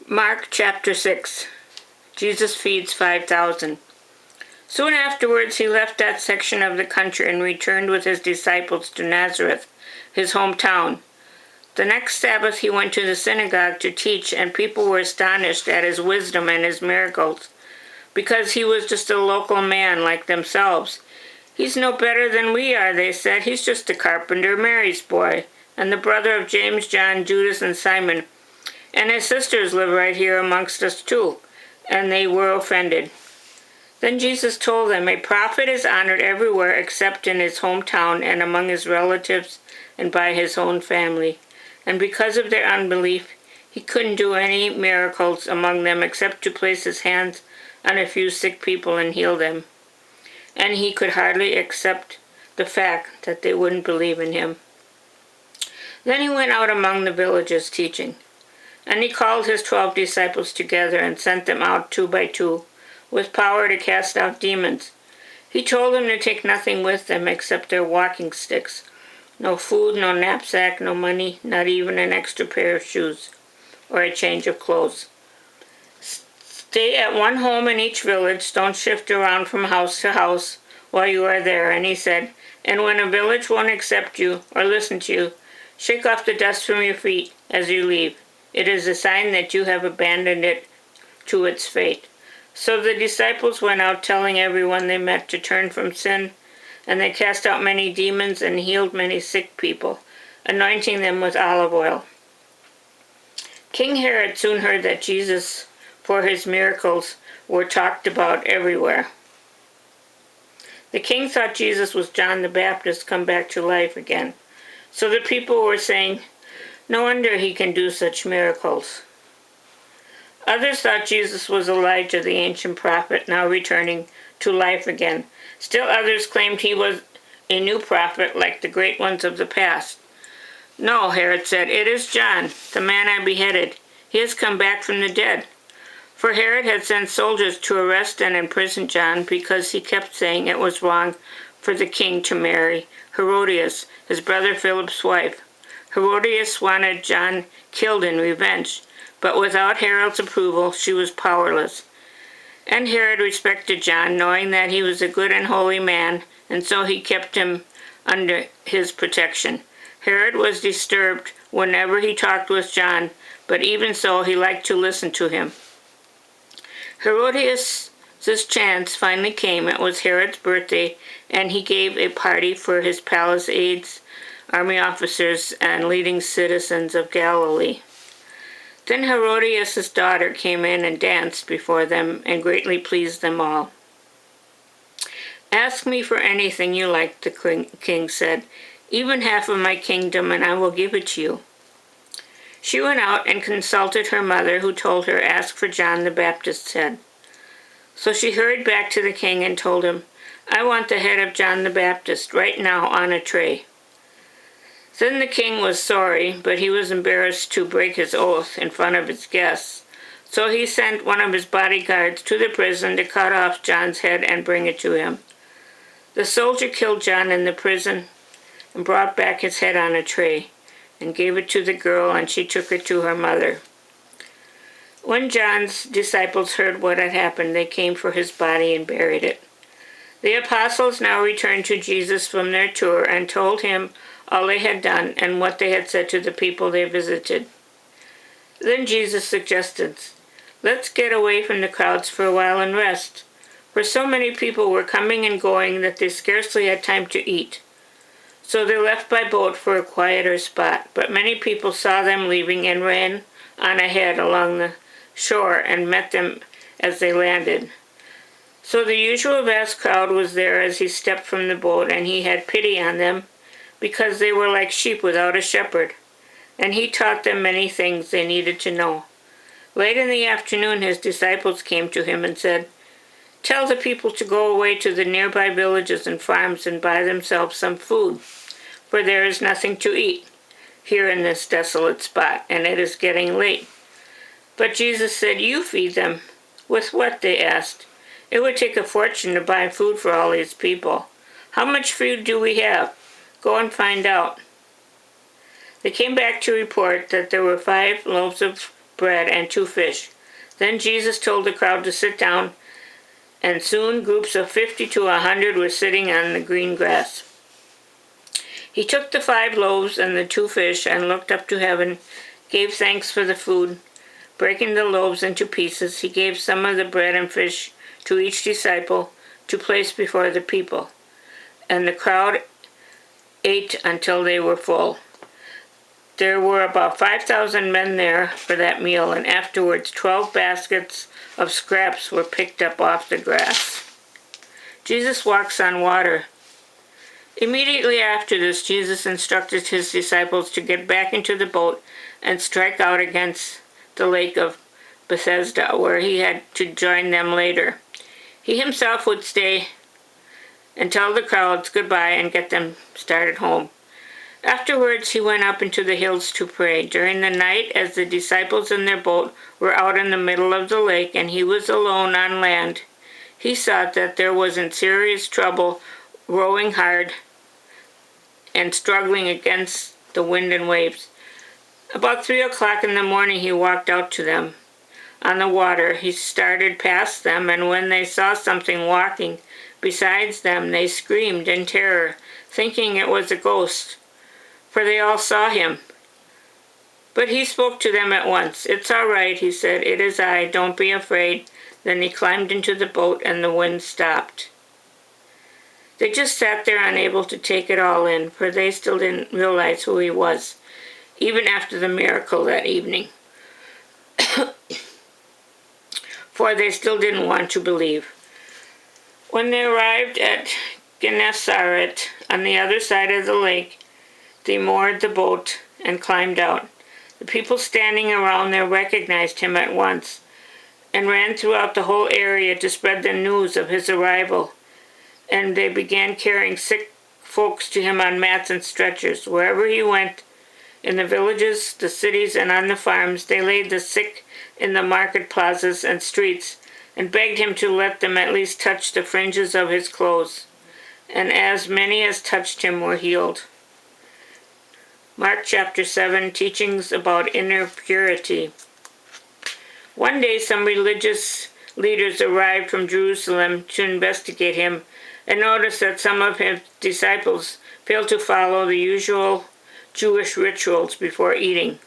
Mark chapter 6. Jesus feeds 5,000. Soon afterwards he left that section of the country and returned with his disciples to Nazareth, his hometown. The next Sabbath he went to the synagogue to teach, and people were astonished at his wisdom and his miracles, because he was just a local man like themselves. "He's no better than we are," they said. "He's just a carpenter, Mary's boy, and the brother of James, John, Judas, and Simon. And his sisters live right here amongst us too." And they were offended. Then Jesus told them, "A prophet is honored everywhere except in his hometown and among his relatives and by his own family." And because of their unbelief, he couldn't do any miracles among them except to place his hands on a few sick people and heal them. And he could hardly accept the fact that they wouldn't believe in him. Then he went out among the villages teaching. And he called his 12 disciples together and sent them out 2 by 2, with power to cast out demons. He told them to take nothing with them except their walking sticks. No food, no knapsack, no money, not even an extra pair of shoes or a change of clothes. Stay at one home in each village. Don't shift around from house to house while you are there. And he said, "And when a village won't accept you or listen to you, shake off the dust from your feet as you leave. It is a sign that you have abandoned it to its fate." So the disciples went out telling everyone they met to turn from sin, and they cast out many demons and healed many sick people, anointing them with olive oil. King Herod soon heard that Jesus, for his miracles, were talked about everywhere. The king thought Jesus was John the Baptist come back to life again. So the people were saying, "No wonder he can do such miracles." Others thought Jesus was Elijah, the ancient prophet, now returning to life again. Still others claimed he was a new prophet like the great ones of the past. "No," Herod said, "it is John, the man I beheaded. He has come back from the dead." For Herod had sent soldiers to arrest and imprison John because he kept saying it was wrong for the king to marry Herodias, his brother Philip's wife. Herodias wanted John killed in revenge, but without Herod's approval, she was powerless. And Herod respected John, knowing that he was a good and holy man, and so he kept him under his protection. Herod was disturbed whenever he talked with John, but even so, he liked to listen to him. Herodias' chance finally came. It was Herod's birthday, and he gave a party for his palace aides, army officers, and leading citizens of Galilee. Then Herodias' daughter came in and danced before them and greatly pleased them all. "Ask me for anything you like," the king said, "even half of my kingdom, and I will give it to you." She went out and consulted her mother, who told her, "Ask for John the Baptist's head." So she hurried back to the king and told him, "I want the head of John the Baptist right now on a tray." Then the king was sorry, but he was embarrassed to break his oath in front of his guests. So he sent one of his bodyguards to the prison to cut off John's head and bring it to him. The soldier killed John in the prison and brought back his head on a tray and gave it to the girl, and she took it to her mother. When John's disciples heard what had happened, they came for his body and buried it. The apostles now returned to Jesus from their tour and told him all they had done and what they had said to the people they visited. Then Jesus suggested, "Let's get away from the crowds for a while and rest." For so many people were coming and going that they scarcely had time to eat. So they left by boat for a quieter spot, but many people saw them leaving and ran on ahead along the shore and met them as they landed. So the usual vast crowd was there as he stepped from the boat, and he had pity on them because they were like sheep without a shepherd, and he taught them many things they needed to know. Late in the afternoon his disciples came to him and said, "Tell the people to go away to the nearby villages and farms and buy themselves some food, for there is nothing to eat here in this desolate spot, and it is getting late." But Jesus said, "You feed them." "With what?" they asked. "It would take a fortune to buy food for all these people. How much food do we have? Go and find out." They came back to report that there were 5 loaves of bread and 2 fish. Then Jesus told the crowd to sit down, and soon groups of 50 to 100 were sitting on the green grass. He took the 5 loaves and the 2 fish and looked up to heaven, gave thanks for the food. Breaking the loaves into pieces, he gave some of the bread and fish to each disciple to place before the people. And the crowd ate until they were full. There were about 5,000 men there for that meal, and afterwards 12 baskets of scraps were picked up off the grass. Jesus walks on water. Immediately after this, Jesus instructed his disciples to get back into the boat and strike out against the lake of Bethesda, where he had to join them later. He himself would stay and tell the crowds goodbye and get them started home. Afterwards, he went up into the hills to pray. During the night, as the disciples in their boat were out in the middle of the lake and he was alone on land, he saw that there was in serious trouble, rowing hard and struggling against the wind and waves. About 3 o'clock in the morning, he walked out to them on the water. He started past them, and when they saw something walking besides them, they screamed in terror, thinking it was a ghost, for they all saw him. But he spoke to them at once. "It's all right," he said. "It is I. Don't be afraid." Then he climbed into the boat, and the wind stopped. They just sat there unable to take it all in, for they still didn't realize who he was, even after the miracle that evening. For they still didn't want to believe. When they arrived at Gennesaret on the other side of the lake, they moored the boat and climbed out. The people standing around there recognized him at once and ran throughout the whole area to spread the news of his arrival. And they began carrying sick folks to him on mats and stretchers. Wherever he went, in the villages, the cities, and on the farms, they laid the sick in the market plazas and streets and begged him to let them at least touch the fringes of his clothes. And as many as touched him were healed. Mark chapter 7, teachings about inner purity. One day some religious leaders arrived from Jerusalem to investigate him and noticed that some of his disciples failed to follow the usual Jewish rituals before eating.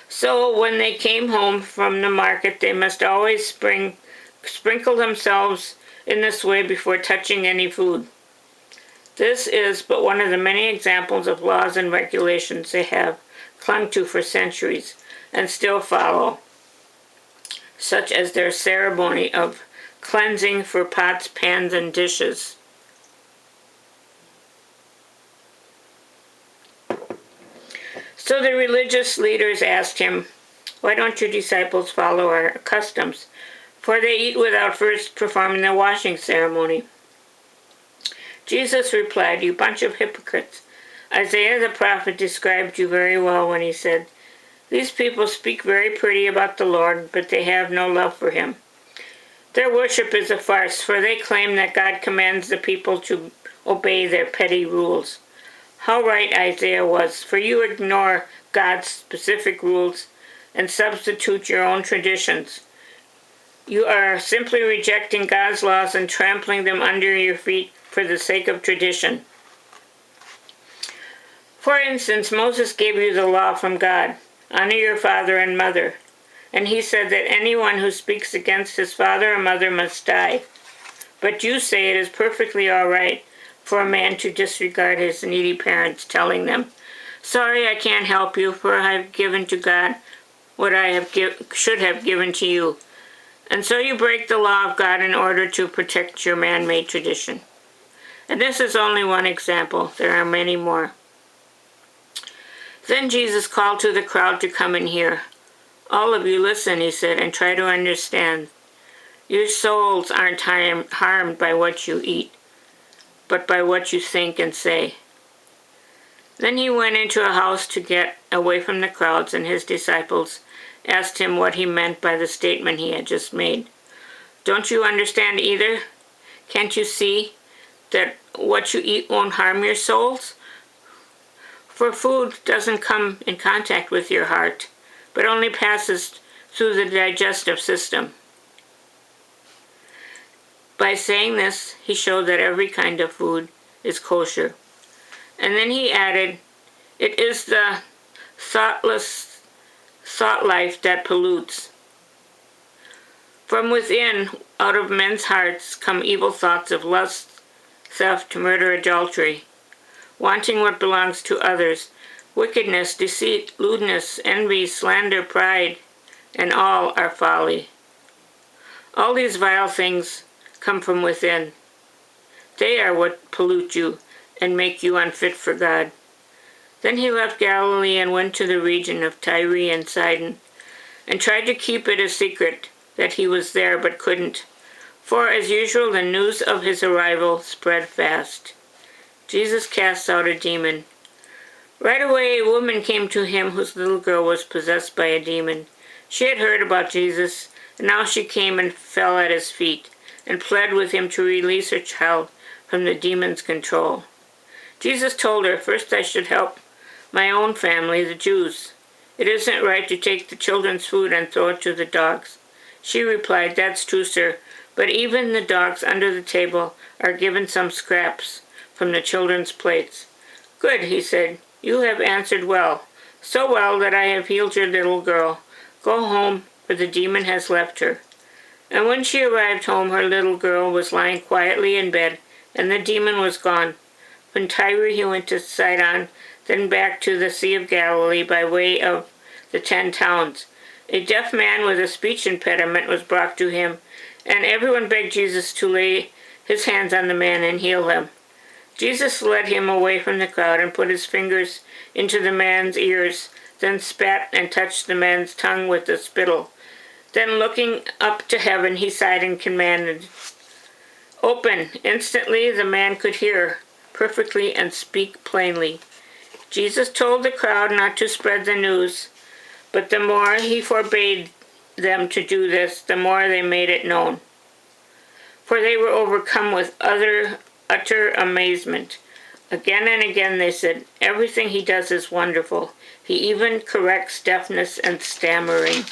So when they came home from the market, they must always sprinkle themselves in this way before touching any food. This is but one of the many examples of laws and regulations they have clung to for centuries and still follow, such as their ceremony of cleansing for pots, pans, and dishes. So the religious leaders asked him, "Why don't your disciples follow our customs? For they eat without first performing the washing ceremony." Jesus replied, "You bunch of hypocrites. Isaiah the prophet described you very well when he said, 'These people speak very pretty about the Lord, but they have no love for him. Their worship is a farce, for they claim that God commands the people to obey their petty rules.' How right Isaiah was, for you ignore God's specific rules and substitute your own traditions. You are simply rejecting God's laws and trampling them under your feet for the sake of tradition. For instance, Moses gave you the law from God, 'Honor your father and mother.' And he said that anyone who speaks against his father or mother must die. But you say it is perfectly all right for a man to disregard his needy parents, telling them, 'Sorry, I can't help you, for I have given to God what I should have given to you.' And so you break the law of God in order to protect your man-made tradition." And this is only one example. There are many more. Then Jesus called to the crowd to come and hear. "All of you listen," he said, "and try to understand. Your souls aren't harmed by what you eat, but by what you think and say." Then he went into a house to get away from the crowds, and his disciples asked him what he meant by the statement he had just made. "Don't you understand either? Can't you see that what you eat won't harm your souls? For food doesn't come in contact with your heart, but only passes through the digestive system. By saying this, he showed that every kind of food is kosher. And then he added, it is the thoughtless thought life that pollutes. From within, out of men's hearts, come evil thoughts of lust, theft, murder, adultery, wanting what belongs to others, wickedness, deceit, lewdness, envy, slander, pride, and all are folly. All these vile things come from within. They are what pollute you and make you unfit for God. Then he left Galilee and went to the region of Tyre and Sidon, and tried to keep it a secret that he was there, but couldn't, for as usual the news of his arrival spread fast. Jesus casts out a demon. Right away a woman came to him whose little girl was possessed by a demon. She had heard about Jesus, and now she came and fell at his feet, and pled with him to release her child from the demon's control. Jesus told her, first I should help my own family, the Jews. It isn't right to take the children's food and throw it to the dogs. She replied, that's true, sir, but even the dogs under the table are given some scraps from the children's plates. Good, he said, you have answered well, so well that I have healed your little girl. Go home, for the demon has left her. And when she arrived home, her little girl was lying quietly in bed, and the demon was gone. From Tyre he went to Sidon, then back to the Sea of Galilee by way of the 10 towns. A deaf man with a speech impediment was brought to him, and everyone begged Jesus to lay his hands on the man and heal him. Jesus led him away from the crowd and put his fingers into the man's ears, then spat and touched the man's tongue with the spittle. Then looking up to heaven, he sighed and commanded, open. Instantly the man could hear perfectly and speak plainly. Jesus told the crowd not to spread the news, but the more he forbade them to do this, the more they made it known. For they were overcome with utter amazement. Again and again they said, everything he does is wonderful. He even corrects deafness and stammering.